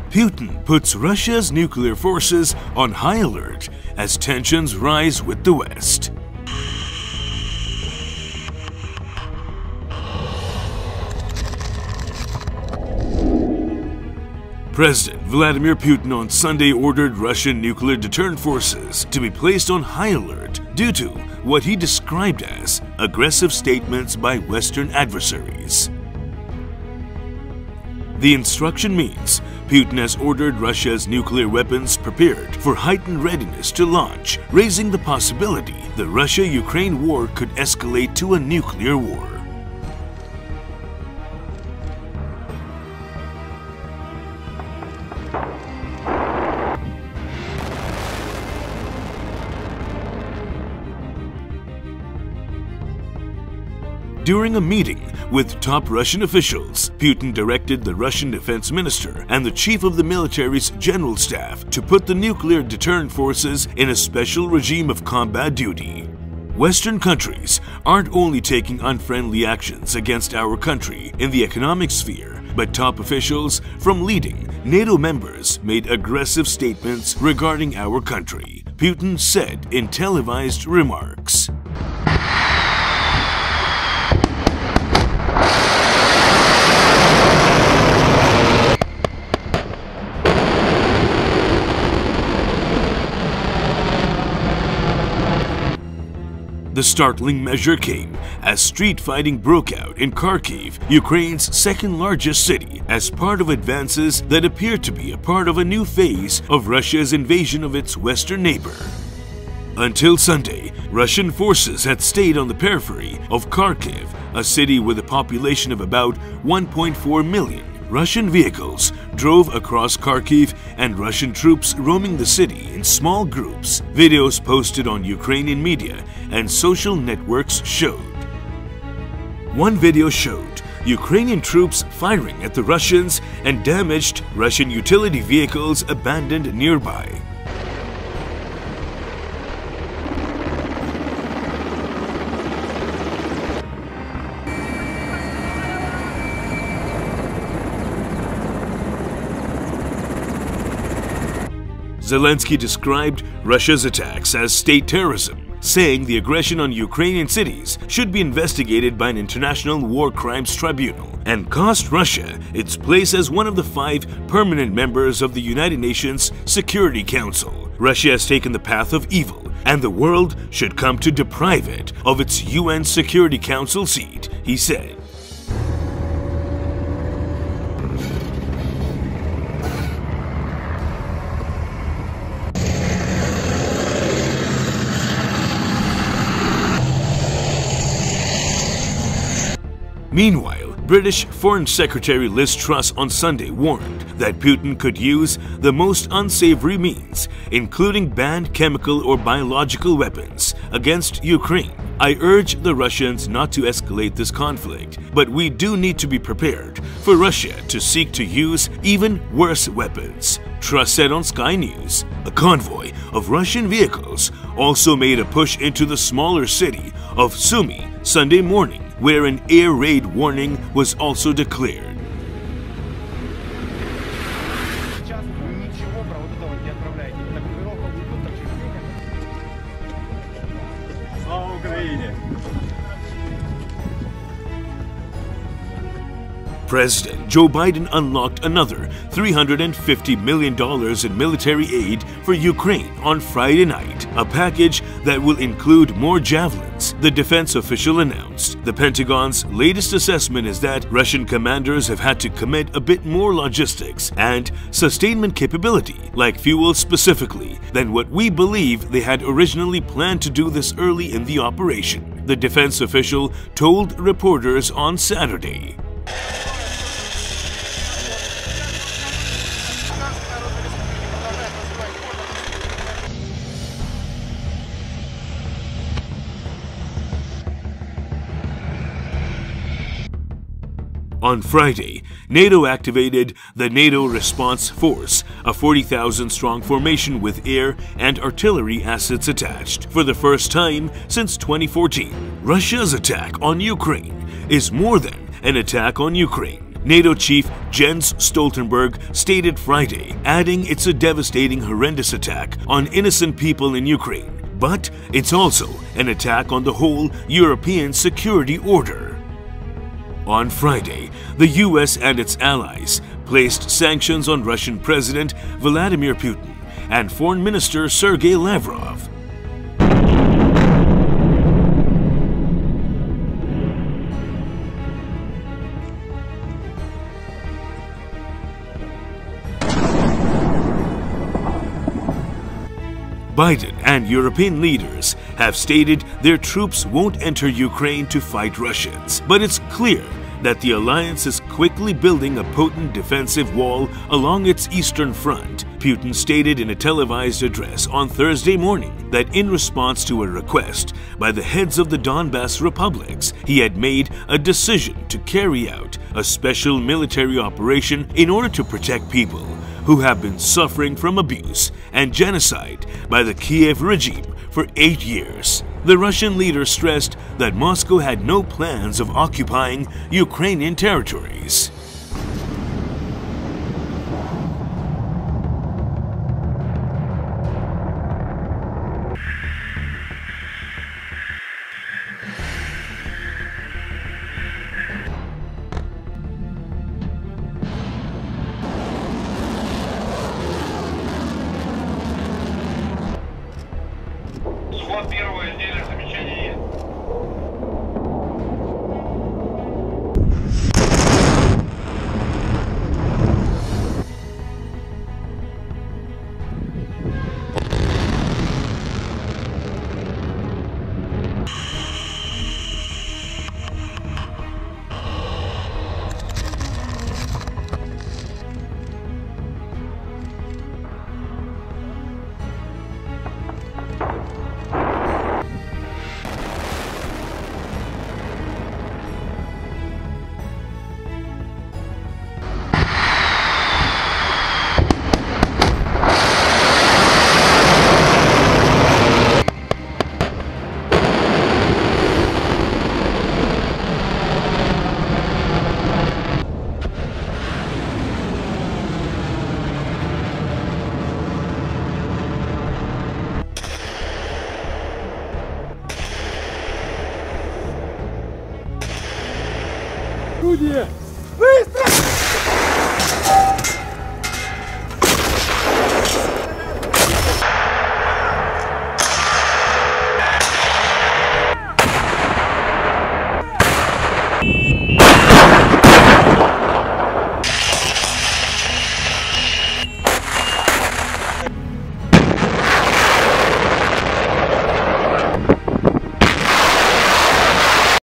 Putin puts Russia's nuclear forces on high alert as tensions rise with the West. President Vladimir Putin on Sunday ordered Russian nuclear deterrent forces to be placed on high alert due to what he described as aggressive statements by Western adversaries. The instruction means Putin has ordered Russia's nuclear weapons prepared for heightened readiness to launch, raising the possibility the Russia-Ukraine war could escalate to a nuclear war. During a meeting with top Russian officials, Putin directed the Russian defense minister and the chief of the military's general staff to put the nuclear deterrent forces in a special regime of combat duty. Western countries aren't only taking unfriendly actions against our country in the economic sphere, but top officials from leading NATO members made aggressive statements regarding our country, Putin said in televised remarks. The startling measure came as street fighting broke out in Kharkiv, Ukraine's second-largest city, as part of advances that appear to be a part of a new phase of Russia's invasion of its western neighbor. Until Sunday, Russian forces had stayed on the periphery of Kharkiv, a city with a population of about 1.4 million. Russian vehicles drove across Kharkiv and Russian troops roaming the city in small groups. Videos posted on Ukrainian media and social networks showed. One video showed Ukrainian troops firing at the Russians and damaged Russian utility vehicles abandoned nearby. Zelensky described Russia's attacks as state terrorism, saying the aggression on Ukrainian cities should be investigated by an international war crimes tribunal and cost Russia its place as one of the 5 permanent members of the United Nations Security Council. Russia has taken the path of evil, and the world should come to deprive it of its UN Security Council seat, he said. Meanwhile, British Foreign Secretary Liz Truss on Sunday warned that Putin could use the most unsavory means, including banned chemical or biological weapons, against Ukraine. I urge the Russians not to escalate this conflict, but we do need to be prepared for Russia to seek to use even worse weapons, Truss said on Sky News. A convoy of Russian vehicles also made a push into the smaller city of Sumy Sunday morning, where an air raid warning was also declared. President Joe Biden unlocked another $350 million in military aid for Ukraine on Friday night, a package that will include more javelins, the defense official announced. The Pentagon's latest assessment is that Russian commanders have had to commit a bit more logistics and sustainment capability, like fuel specifically, than what we believe they had originally planned to do this early in the operation, the defense official told reporters on Saturday. On Friday, NATO activated the NATO Response Force, a 40,000-strong formation with air and artillery assets attached. For the first time since 2014, Russia's attack on Ukraine is more than an attack on Ukraine. NATO chief Jens Stoltenberg stated Friday, adding it's a devastating, horrendous attack on innocent people in Ukraine, but it's also an attack on the whole European security order. On Friday, the US and its allies placed sanctions on Russian President Vladimir Putin and Foreign Minister Sergei Lavrov. Biden and European leaders have stated their troops won't enter Ukraine to fight Russians, but it's clear that the alliance is quickly building a potent defensive wall along its eastern front. Putin stated in a televised address on Thursday morning that in response to a request by the heads of the Donbas republics, he had made a decision to carry out a special military operation in order to protect people who have been suffering from abuse and genocide by the Kiev regime for 8 years. The Russian leader stressed that Moscow had no plans of occupying Ukrainian territories. Первое отдельное замечание есть. Орудие!